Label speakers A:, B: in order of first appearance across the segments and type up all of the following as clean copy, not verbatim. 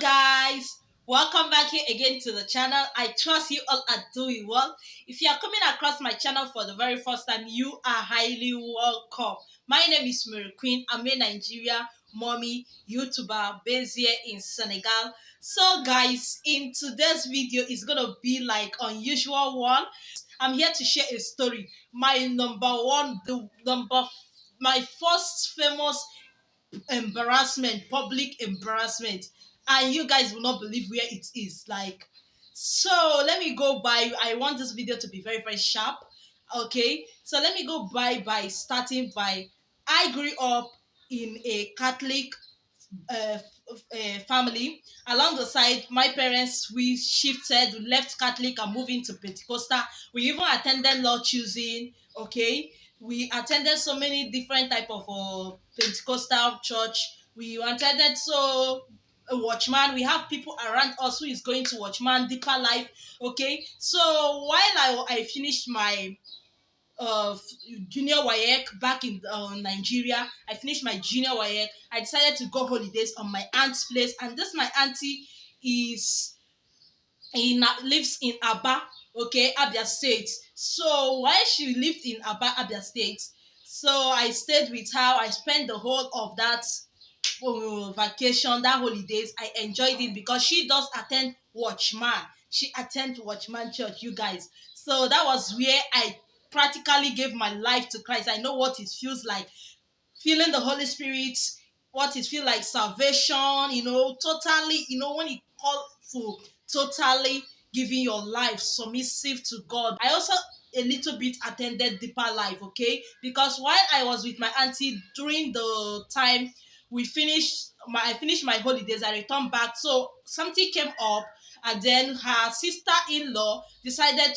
A: Guys, welcome back here again to the channel. I trust you all are doing well. If you are coming across my channel for the very first time, you are highly welcome. My name is Mary Queen. I'm a Nigeria mommy YouTuber based here in Senegal. So guys, in today's video is gonna be like unusual one. I'm here to share a story. My first famous public embarrassment, and you guys will not believe where it is. Like, so let me go by. I want this video to be very, very sharp. Okay, so let me go by starting by I grew up in a Catholic family. Along the side, my parents, we shifted, we left Catholic and moved into Pentecostal. We even attended law choosing. Okay, we attended so many different type of Pentecostal church. We attended a Watchman. We have people around us who is going to Watchman, Deeper Life. Okay, so while I finished my junior WAEC back in Nigeria. I finished my junior WAEC. I decided to go holidays on my aunt's place, and this my auntie is lives in Aba, okay, Abia State. So while she lived in Aba, Abia State, so I stayed with her. I spent the whole of that vacation, that holidays. I enjoyed it because she does attend Watchman. She attends Watchman Church, you guys. So that was where I practically gave my life to Christ. I know what it feels like, feeling the Holy Spirit, what it feels like salvation, totally, when it calls for totally giving your life submissive to God. I also a little bit attended Deeper Life, okay? Because while I was with my auntie during the time I finished my holidays, I returned back. So something came up, and then her sister-in-law decided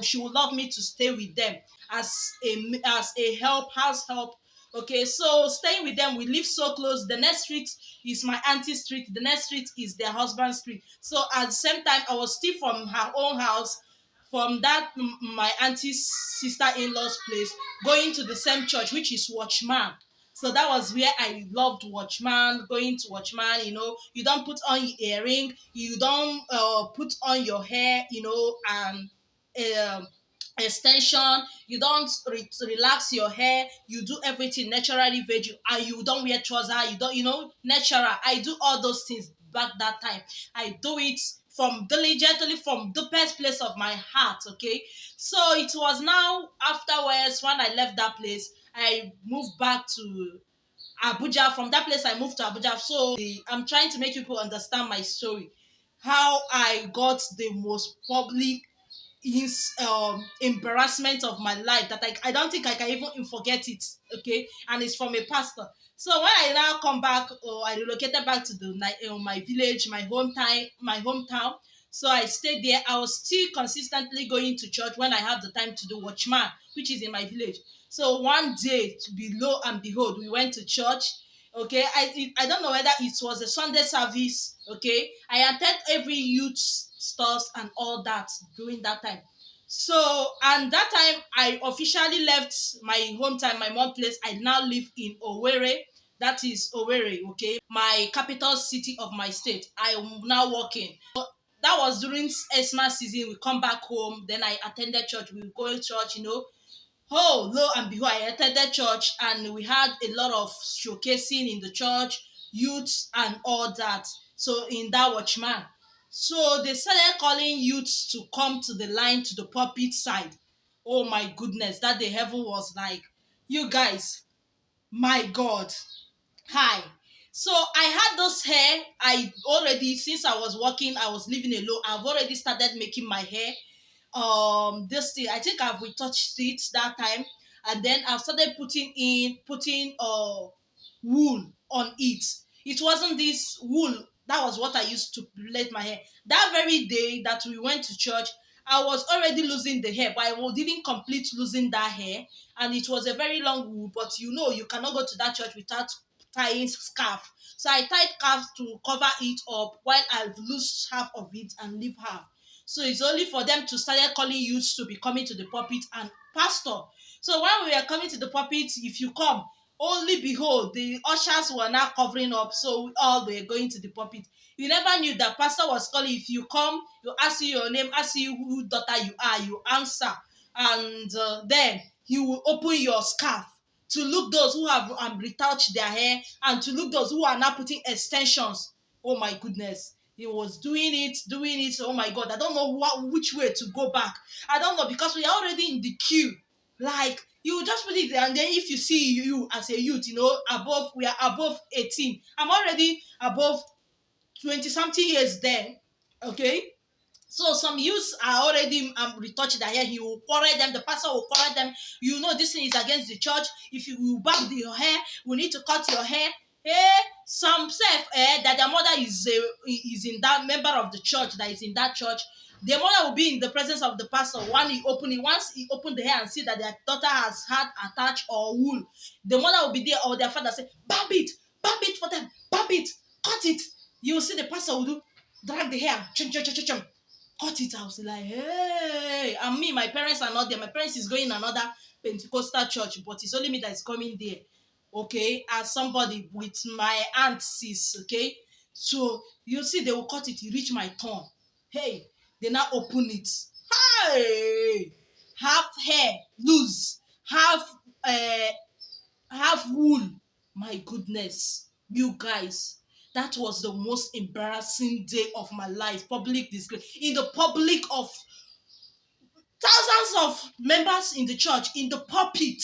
A: she would love me to stay with them as a house help. Okay, so staying with them, we live so close. The next street is my auntie's street. The next street is their husband's street. So at the same time, I was still from her own house, from my auntie's sister-in-law's place, going to the same church, which is Watchman. So that was where I loved Watchman, going to Watchman. You don't put on your earring, you don't put on your hair, and um, extension. You don't relax your hair. You do everything naturally veg, and you don't wear trouser. You don't, natural. I do all those things back that time. I do it from diligently, from the best place of my heart. Okay, so it was now afterwards when I left that place, I moved back to Abuja. From that place, I moved to Abuja. So I'm trying to make people understand my story, how I got the most public embarrassment of my life that I don't think I can even forget it. Okay, and it's from a pastor. So when I now come back, I relocated back to my village, my hometown. So I stayed there. I was still consistently going to church when I have the time to do Watchman, which is in my village. So one day, lo and behold, we went to church. Okay, I don't know whether it was a Sunday service. Okay, I attend every youth stuff and all that during that time. So, and that time I officially left my hometown, my mom place. I now live in Owerri. That is Owerri, okay, my capital city of my state. I am now working. That was during Xmas season. We come back home. Then I attended church. We go to church. Oh, lo and behold, I attended church, and we had a lot of showcasing in the church, youths and all that. So in that Watchman, so they started calling youths to come to the line, to the pulpit side. Oh my goodness, that day heaven was like, you guys, my God, hi. So I had those hair. I already, since I was working, I was living alone. I've already started making my hair. This thing, I think I've retouched it that time, and then I've started putting wool on it. It wasn't this wool, that was what I used to plait my hair. That very day that we went to church, I was already losing the hair, but I didn't complete losing that hair, and it was a very long wool. But you cannot go to that church without tying scarf. So I tied scarf to cover it up while I lose half of it and leave half. So it's only for them to start calling youths to be coming to the pulpit and pastor. So when we were coming to the pulpit, if you come, Only behold, the ushers were now covering up, so we all were going to the pulpit. You never knew that pastor was calling. If you come, you ask you your name, ask you who daughter you are, you answer, and then he will open your scarf to look those who have retouched their hair, and to look those who are now putting extensions. Oh my goodness. He was doing it, doing it. Oh my God. I don't know which way to go back. I don't know, because we are already in the queue. Like, you just put it there, and then if you see you as a youth, above, we are above 18. I'm already above 20 something years then. Okay. So some youths are already retouched their hair. He will quarrel them. The pastor will quarrel them. This thing is against the church. If you will barb your hair, we need to cut your hair. Some self that their mother is in that member of the church, that is in that church. The mother will be in the presence of the pastor. Once he opened the hair and see that their daughter has had attached or wool, the mother will be there, or their father say, barb it for them, barb it, cut it. You will see the pastor will do, drag the hair, cut it. I was like, hey. And me, my parents are not there. My parents is going another Pentecostal church, but it's only me that is coming there. Okay, as somebody with my aunts, okay. So you see, they will cut it. You reach my turn. Hey, they now open it. Hey, half hair loose, uh, half wool. My goodness, you guys. That was the most embarrassing day of my life. Public disgrace. In the public of thousands of members in the church, in the pulpit.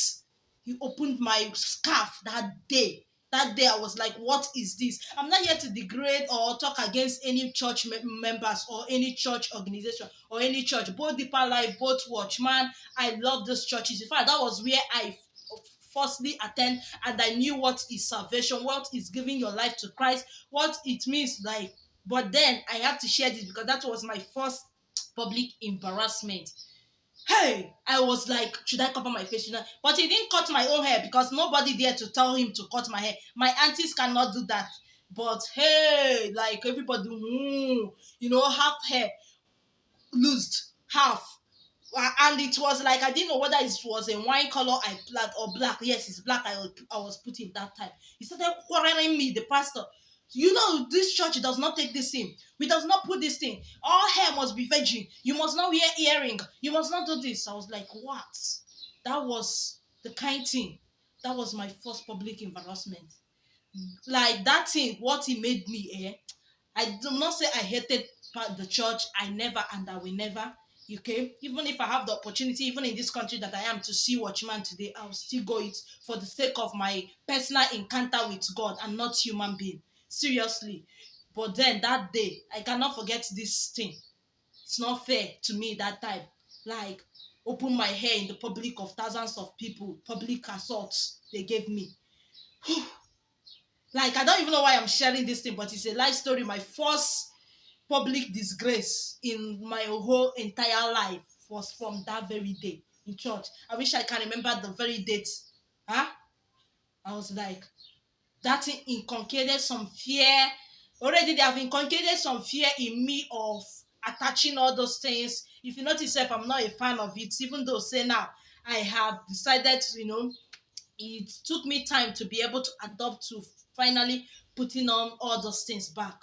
A: He opened my scarf that day. That day I was like, what is this? I'm not here to degrade or talk against any church members or any church organization or any church. Both Deeper Life, both Watchman. I love those churches. In fact, that was where I firstly attend, and I knew what is salvation, what is giving your life to Christ, what it means. Like, but then I have to share this because that was my first public embarrassment. Hey, I was like, should I cover my face? But he didn't cut my own hair because nobody dared to tell him to cut my hair. My aunties cannot do that. But hey, like everybody, half hair loosed, half. And it was like, I didn't know whether it was a wine color I black or black. Yes, it's black. I was putting that time. He started quarreling me, the pastor. This church does not take this thing. We does not put this thing. All hair must be virgin. You must not wear earring. You must not do this. I was like, what? That was the kind thing. That was my first public embarrassment. Like that thing, what he made me, I do not say I hated the church. I never, and I will never. Okay, even if I have the opportunity, even in this country that I am, to see Watchman today, I'll still go it for the sake of my personal encounter with God and not human being. Seriously. But then that day, I cannot forget this thing. It's not fair to me that time. Like, open my hair in the public of thousands of people, public assaults they gave me. Like, I don't even know why I'm sharing this thing, but it's a life story. My first public disgrace in my whole entire life was from that very day in church. I wish I can remember the very date. I was like, that inculcated some fear. Already they have inculcated some fear in me of attaching all those things. If you notice, I'm not a fan of it, even though say now I have decided, it took me time to be able to adopt to finally putting on all those things back.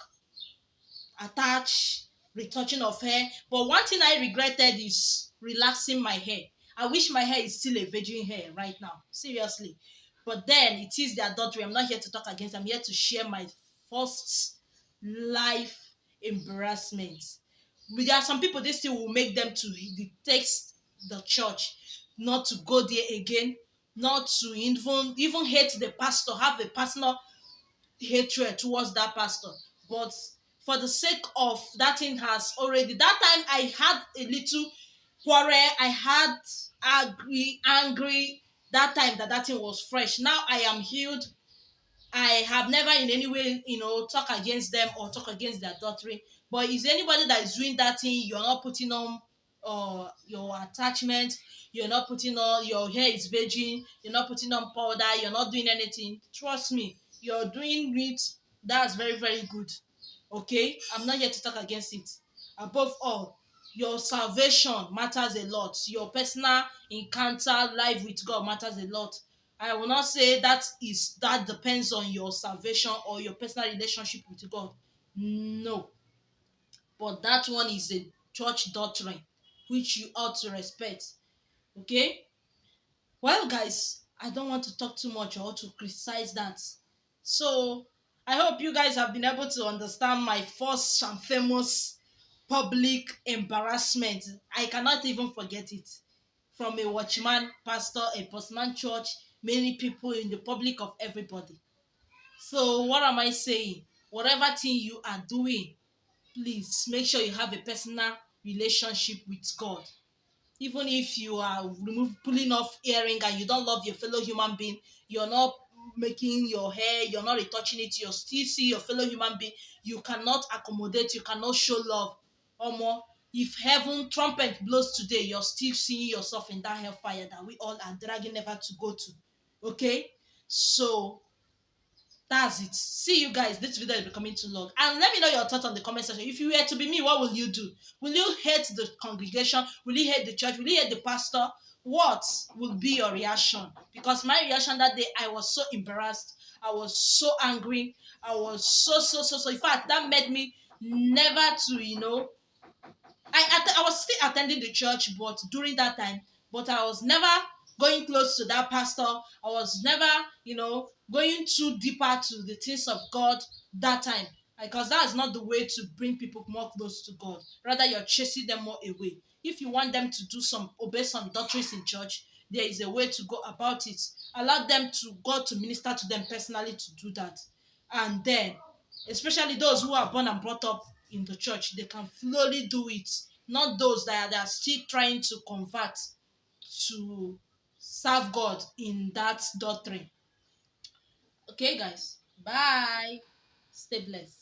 A: Attach, retouching of hair. But one thing I regretted is relaxing my hair. I wish my hair is still a virgin hair right now. Seriously. But then it is the adultery. I'm not here to talk against. I'm here to share my first life embarrassment. There are some people, they still will make them to text the church, not to go there again, not to even hate the pastor, have a personal hatred towards that pastor. But for the sake of that thing has already, that time I had a little quarrel, I had angry that time that thing was fresh. Now I am healed. I have never in any way, talk against them or talk against their adultery. But is anybody that is doing that thing, you're not putting on your attachment, you're not putting on, your hair is virgin, you're not putting on powder, you're not doing anything, trust me, you're doing it. That's very, very good. Okay, I'm not here to talk against it. Above all, your salvation matters a lot. Your personal encounter life with God matters a lot. I will not say that depends on your salvation or your personal relationship with God. No. But that one is a church doctrine which you ought to respect. Okay? Well, guys, I don't want to talk too much or to criticize that. So, I hope you guys have been able to understand my first and famous public embarrassment. I cannot even forget it. From a watchman, pastor, a postman church, many people in the public of everybody. So, what am I saying? Whatever thing you are doing, please make sure you have a personal relationship with God. Even if you are pulling off earring and you don't love your fellow human being, you're not making your hair, you're not retouching it, you still see your fellow human being, you cannot accommodate, you cannot show love. Or more, if heaven trumpet blows today, you're still seeing yourself in that hellfire that we all are dragging never to go to. Okay? So that's it. See you guys. This video is becoming too long. And let me know your thoughts on the comment section. If you were to be me, what will you do? Will you hate the congregation? Will you hate the church? Will you hate the pastor? What will be your reaction? Because my reaction that day, I was so embarrassed. I was so angry. I was so. In fact, that made me never to, I was still attending the church, but during that time, but I was never going close to that pastor. I was never, going too deeper to the things of God that time. Because that's not the way to bring people more close to God. Rather, you're chasing them more away. If you want them to obey some doctrines in church, there is a way to go about it. Allow them to God to minister to them personally to do that. And then, especially those who are born and brought up in the church, they can slowly do it. Not those that are still trying to convert to serve God in that doctrine. Okay, guys. Bye. Stay blessed.